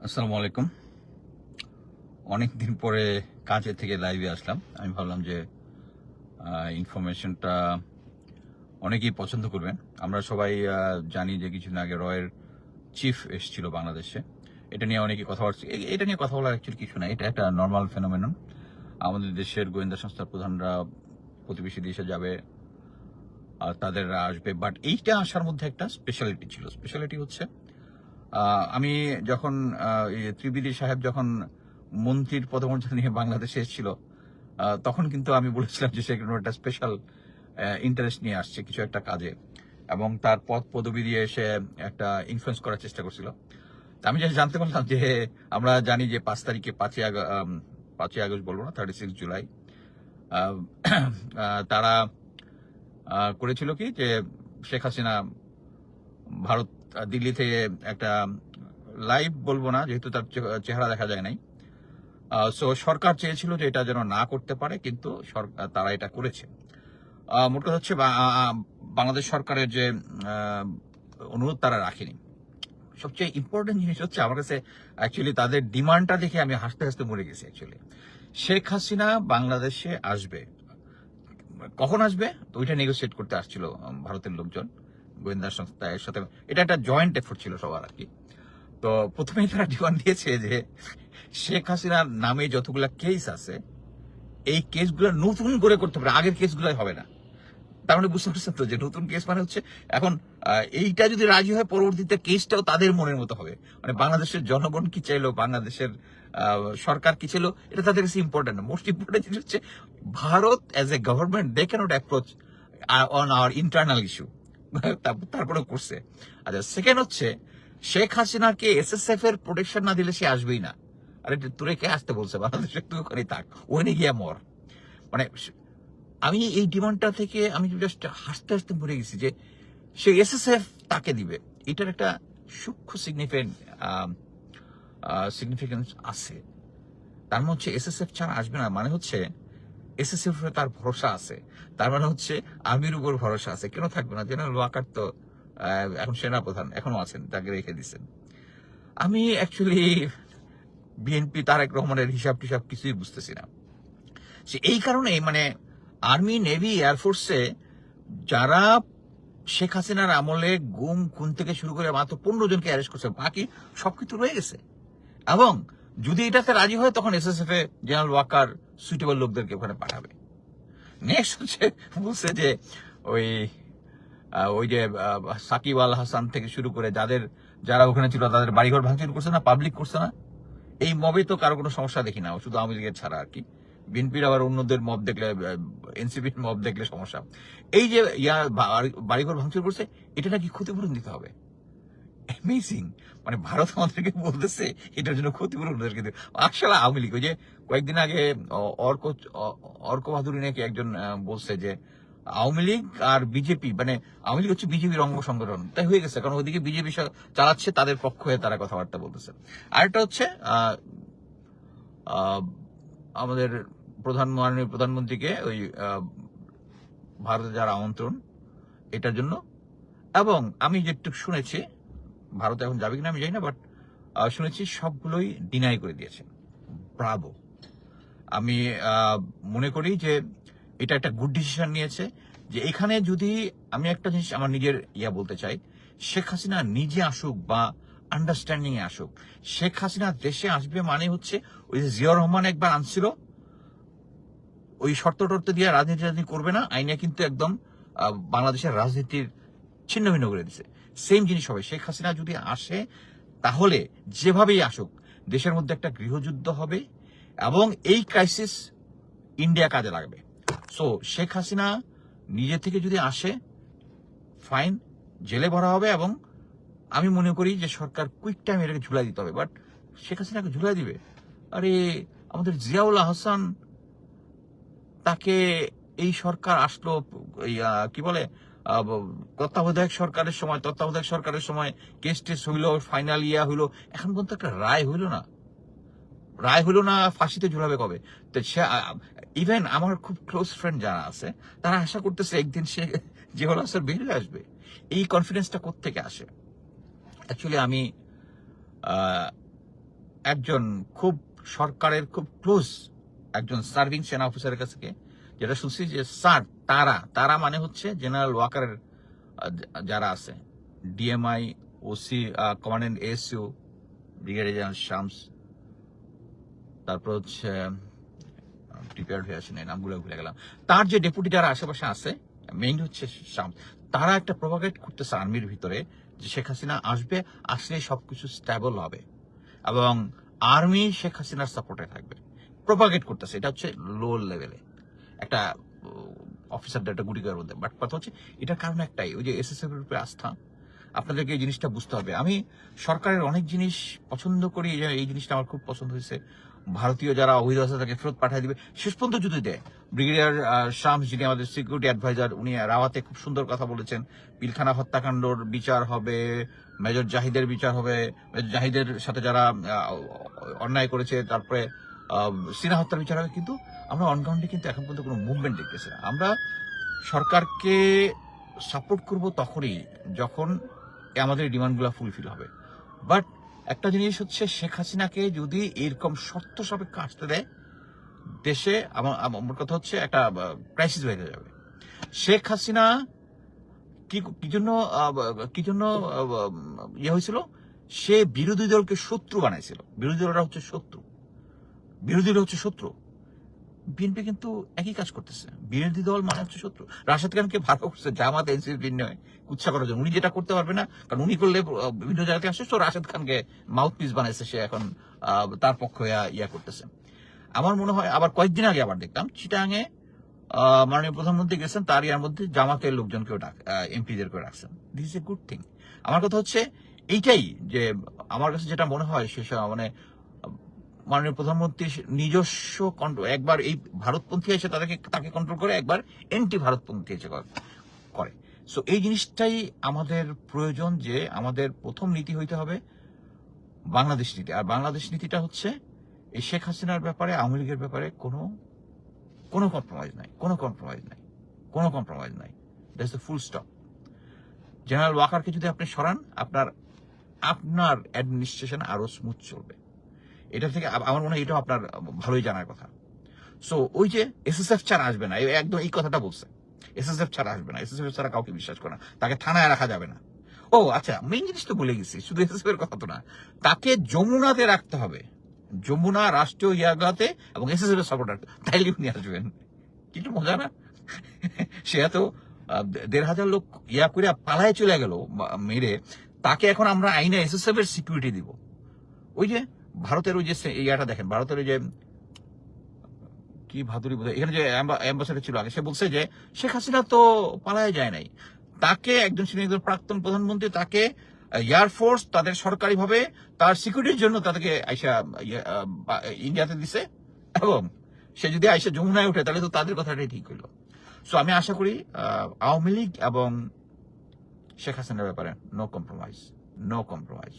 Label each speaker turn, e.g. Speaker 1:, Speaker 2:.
Speaker 1: আসসালামু আলাইকুম। অনেক দিন পরে কাজে থেকে লাইভে আসলাম। আমি ভাবলাম যে ইনফরমেশনটা অনেকেই পছন্দ করবেন। আমরা সবাই জানি যে কিছুদিন আগে রয়ের চিফ এসেছিল বাংলাদেশে। এটা নিয়ে অনেকে কথা বলছে। এটা নিয়ে কথা বলার অ্যাকচুয়ালি কিছু না। এটা একটা নর্মাল ফেনোমেনন। আমাদের দেশের গোয়েন্দা সংস্থার প্রধানরা প্রতিবেশী দেশে যাবে, তাদের আসবে। বাট এইটা আসার মধ্যে একটা স্পেশালিটি ছিল। স্পেশালিটি হচ্ছে আমি যখন ত্রিবেদী সাহেব যখন মন্ত্রীর পদমর্যাদা নিয়ে বাংলাদেশে এসেছিল, তখন কিন্তু আমি বলেছিলাম যে সে কোনো একটা স্পেশাল ইন্টারেস্ট নিয়ে আসছে কিছু একটা কাজে, এবং তার পদ পদবি দিয়ে সে একটা ইনফ্লুয়েন্স করার চেষ্টা করছিল। তা আমি যেটা জানতে পারলাম যে আমরা জানি যে 5 তারিখে 5ই আগস্ট বলবো না, 36 জুলাই আহ, তারা করেছিল কি যে শেখ হাসিনা ভারত দিল্লি থেকে একটা লাইভ বলবো না, যেহেতু তার চেহারা দেখা যায় নাই। সো সরকার চেয়েছিল যে এটা যেন না করতে পারে, কিন্তু তারা এটা করেছে। মোট কথা হচ্ছে বাংলাদেশ সরকারের যে আহ, অনুরোধ তারা রাখেনি। সবচেয়ে ইম্পর্টেন্ট জিনিস হচ্ছে আমার কাছে অ্যাকচুয়ালি তাদের ডিমান্ডটা দেখে আমি হাসতে হাসতে মরে গেছি। অ্যাকচুয়ালি শেখ হাসিনা বাংলাদেশে আসবে, কখন আসবে তো ওইটা নেগোসিয়েট করতে আসছিল ভারতের লোকজন, গোয়েন্দা সংস্থার সাথে। এটা একটা জয়েন্ট এফোর্ট ছিল সবার আর কি। তো প্রথমেই তারা ডিমান্ড দিয়েছে যে শেখ হাসিনার নামে যতগুলা কেস আছে, এই কেসগুলো নতুন করে করতে পারে, আগের কেসগুলো হবে না। তার মানে বুঝতে পারছেন তো যে নতুন কেস মানে হচ্ছে এখন এইটা যদি রাজি হয়, পরবর্তীতে কেসটাও তাদের মনের মতো হবে। মানে বাংলাদেশের জনগণ কি চাইলো, বাংলাদেশের সরকার কি চাইলো, এটা তাদের কাছে ইম্পর্টেন্ট না। মোস্ট ইম্পর্টেন্ট জিনিস হচ্ছে Bharat as a government they cannot approach on our internal issue. তারপরে করছে। আচ্ছা, সেকেন্ড হচ্ছে শেখ হাসিনাকে এসএসএফ এর প্রোটেকশন না দিলে সে আসবেই না। আরে তোরে কে আসতে বলছে বাংলাদেশে? তুই ওখানে থাক, ওখানে গিয়া মর। মানে আমি এই ডিমান্ডটা থেকে আমি জাস্ট হাসতে হাসতে মরে গেছি যে সে এসএসএফ তাকে দিবে। এটার একটা সূক্ষ্ম সিগনিফিকেন্স আছে। তার মানে হচ্ছে এসএসএফ ছাড়া আসবে না, মানে হচ্ছে এসএসএফ তার ভরসা আছে। তার মানে হচ্ছে আর্মির উপর ভরসা আছে। কেন থাকবে না? জেনারেল ওয়াকার তো এখন সেনাপ্রধান এখনো আছেন, তাকে রেখে দিচ্ছেন। আমি অ্যাকচুয়ালি বিএনপি তারেক রহমানের হিসাব টিসাব কিছুই বুঝতেছি না। সে এই কারণে মানে আর্মি, নেভি, এয়ারফোর্সে যারা শেখ হাসিনার আমলে গুম খুন থেকে শুরু করে মাত্র 15 জনকে অ্যারেস্ট করছে, বাকি সবকিছু রয়ে গেছে। এবং যদি এটাতে রাজি হয়, তখন এসএসএফ এ জেনারেল ওয়াকার সুইটেবল লোকদেরকে ওখানে পাঠাবে। নেক্সট হচ্ছে বলছে যে ওই ওই যে সাকিব আল হাসান থেকে শুরু করে যারা ওখানে ছিল তাদের বাড়িঘর ভাঙচুর করছে না, পাবলিক করছে না। এই মবে তো কারো কোনো সমস্যা দেখি না, শুধু আওয়ামী লীগের ছাড়া আর কি। বিএনপির আবার অন্যদের মব দেখলে, এনসিপির মব দেখলে সমস্যা। এই যে বাড়িঘর ভাঙচুর করছে, এটা নাকি ক্ষতিপূরণ দিতে হবে। অ্যামেজিং। মানে ভারত আমাদেরকে বলতেছে এটার জন্য ক্ষতিপূরণ ওদেরকে দিতে। আসলে আওয়ামী লীগ ওই যে কয়েকদিন আগে অর্ক অর্ক বাহাদুরি নাকি একজন বলছে যে আওয়ামী লীগ আর বিজেপি, মানে আওয়ামী লীগ হচ্ছে বিজেপির অঙ্গ সংগঠন, তাই হয়ে গেছে। কারণ ওইদিকে বিজেপি চালাচ্ছে, তাদের পক্ষ হয়ে তারা কথাবার্তা বলতেছে। আরেকটা হচ্ছে আহ, আমাদের মাননীয় প্রধানমন্ত্রীকে ওই ভারতে যারা আমন্ত্রণ, এটার জন্য। এবং আমি যেটুকু শুনেছি, ভারতে এখন যাবে কিনা আমি জানি না, বাট শুনেছি সবগুলোই ডিনাই করে দিয়েছে। ব্রাভো। আমি মনে করি যে এটা একটা গুড ডিসিশন নিয়েছে। যে এখানে যদি আমি একটা জিনিস আমার নিজের বলতে চাই, শেখ হাসিনা নিজে আসুক বা আন্ডারস্ট্যান্ডিং এ আসুক, শেখ হাসিনা দেশে আসবে মানে হচ্ছে ওই যে জিয়াউর রহমান একবার আনছিল, ওই শর্ত টর্ত দিয়ে রাজনীতি করবে না আইনে, কিন্তু একদম বাংলাদেশের রাজনীতির ছিন্ন ভিন্ন করে দিছে। সেম জিনিস হবে। শেখ হাসিনা যদি আসে, তাহলে যেভাবেই আসুক দেশের মধ্যে একটা গৃহযুদ্ধ হবে, এবং এই ক্রাইসিস ইন্ডিয়া কাজে লাগবে। সো শেখ হাসিনা নিজে থেকে যদি আসে, ফাইন, জেলে ভরা হবে। এবং আমি মনে করি যে সরকার কুইক টাইম এটাকে ঝুলাই দিতে হবে। বাট শেখ হাসিনাকে ঝুলাই দিবে? আরে আমাদের জিয়াউল হাসান, তাকে এই সরকার আসলো কি বলে তত্ত্বাবধায়ক সরকারের সময় কেস টেস হইলো, ফাইনাল হইলো, এখন পর্যন্ত একটা রায় হইলো না। ফাঁসিতে ঝুলাবে কবে? তো সে ইভেন আমার খুব ক্লোজ ফ্রেন্ড যারা আছে, তারা আশা করতেছে একদিন সে জিয়াউল হাসান বেরিয়ে আসবে। এই কনফিডেন্সটা কোত্থেকে আসে? অ্যাকচুয়ালি আমি একজন খুব সরকারের খুব ক্লোজ একজন সার্ভিং সেনা অফিসারের কাছ থেকে যেটা শুনছি যে স্যার তারা মানে হচ্ছে জেনারেল ওয়াকারের যারা আছে DMI OC commandant SU brigadier general Shams, তারপর হচ্ছে প্রিপেয়ার্ড হয়ে আসে নামগুলো ভুলে গেলাম, তার যে ডেপুটি যারা আশেপাশে আছে মেইন হচ্ছে শামস, তারা একটা প্রোপাগেট করতেছে আর্মির ভিতরে যে শেখ হাসিনা আসবে, আসলে সবকিছু স্ট্যাবল হবে এবং আর্মি শেখ হাসিনার সাপোর্টে থাকবে, প্রোপাগেট করতেছে। এটা হচ্ছে লো লেভেলে একটা অফিসারদের একটা গুটি করার মধ্যে। বাট কথা হচ্ছে এটার কারণ একটাই, ওই যে এসএসএফ এর উপরে আস্থা। আপনাদেরকে এই জিনিসটা বুঝতে হবে। আমি সরকারের অনেক জিনিস পছন্দ করি, এই জিনিসটা আমার খুব পছন্দ হয়েছে। ভারতীয় যারা অবৈধ আছে তাকে ফেরত পাঠিয়ে দিবে, শেষ পর্যন্ত যদি দেয়। ব্রিগেডিয়ার শামস যিনি আমাদের সিকিউরিটি অ্যাডভাইজার, উনি রাওয়াতে খুব সুন্দর কথা বলেছেন, পিলখানা হত্যাকাণ্ডর বিচার হবে, মেজর জাহিদের বিচার হবে, মেজর জাহিদের সাথে যারা অন্যায় করেছে, তারপরে সিনা হত্যার বিচার হবে। কিন্তু আমরা অনগ্রাউন্ডে কিন্তু এখন পর্যন্ত কোনো মুভমেন্ট দেখতেছি না। আমরা সরকারকে সাপোর্ট করব তখনই যখন আমাদের ডিমান্ডগুলো ফুলফিল হবে। বাট একটা জিনিস হচ্ছে, শেখ হাসিনাকে যদি এরকম শর্ত সাপেক্ষে আসতে দেয় দেশে, আমার কথা হচ্ছে একটা ক্রাইসিস হয়ে যাবে। শেখ হাসিনা কি জন্য ইয়ে হয়েছিল, সে বিরোধী দলকে শত্রু বানাইছিল। বিরোধী দলরা হচ্ছে শত্রু। বিএনপি কিন্তু একই কাজ করতেছে, বিরোধী দল মানে হচ্ছে শত্রু। রাশেদ খানকে ভালো করছে জামাত এনসিপি নিয়ে কুৎসা করার জন্য। উনি যেটা করতে পারবে না, কারণ উনি করলে বিভিন্ন জায়গাতে আসে, তো রাশেদ খানকে মাউথ পিস বানাইছে, সে এখন তার পক্ষে ইয়া করতেছে। আমার মনে হয় আবার কয়েকদিন আগে আবার দেখলাম চিটাঙে মাননীয় প্রধানমন্ত্রী গেছেন, তার ইয়ার মধ্যে জামাতের লোকজনকেও এমপিদেরকেও রাখছেন। This is a good thing. আমার কথা হচ্ছে এইটাই, যে আমার কাছে যেটা মনে হয় সে মানে মাননীয় প্রধানমন্ত্রী নিজস্ব কন্ট্রোল, একবার এই ভারতপন্থী এসে তাকে কন্ট্রোল করে, একবার এন্টি ভারতপন্থী এসে করে। সো এই জিনিসটাই আমাদের প্রয়োজন, যে আমাদের প্রথম নীতি হইতে হবে বাংলাদেশ নীতি। আর বাংলাদেশ নীতিটা হচ্ছে এই শেখ হাসিনার ব্যাপারে, আওয়ামী লীগের ব্যাপারে কোনো কম্প্রোমাইজ নাই। That's the full stop. General ওয়াকারকে যদি আপনি সরান, আপনার অ্যাডমিনিস্ট্রেশন আরো স্মুথ চলবে। এটা থেকে আমার মনে হয় এটাও আপনার ভালোই জানার কথা। সো ওই যে এসএসএফ ছাড়া আসবে না, একদম এই কথাটা বলছে, এসএসএফ ছাড়া আসবে না, এসএসএফ ছাড়া কাউকে বিশ্বাস করে না, তাকে থানায় রাখা যাবে না। ও আচ্ছা, মেইন জিনিস তো বলে গেছি, শুধু এসএসএফ এর কথা তো না, তাকে যমুনাতে রাখতে হবে, যমুনা রাষ্ট্রীয় ইয়াগুলাতে, এবং এসএসএফ এর সাপোর্টার, তাইলে উনি আসবেন। কিন্তু মজা না? সে এত 1,500 লোক ইয়া করে পালায় চলে গেল মেরে, তাকে এখন আমরা আইনে এসএসএফ এর সিকিউরিটি দিব। ওই যে ভারতের ওই যে ইয়াটা দেখেন, ভারতের ওই যে কি ভাদুরী বোধহয়, এখানে যে অ্যাম্বাসেডর ছিল আগে, সে বলছে যে শেখ হাসিনা তো পালায় যায় নাই, তাকে একজন প্রাক্তন প্রধানমন্ত্রী, তাকে এয়ারফোর্স তাদের সরকারি ভাবে তার সিকিউরিটির জন্য তাদেরকে আইসা ইন্ডিয়াতে দিছে, এবং সে যদি আইসা যমুনায় উঠে তাহলে তো তাদের কথাটাই ঠিক হইল। সো আমি আশা করি আওয়ামী লীগ এবং শেখ হাসিনার ব্যাপারে নো কম্প্রোমাইজ।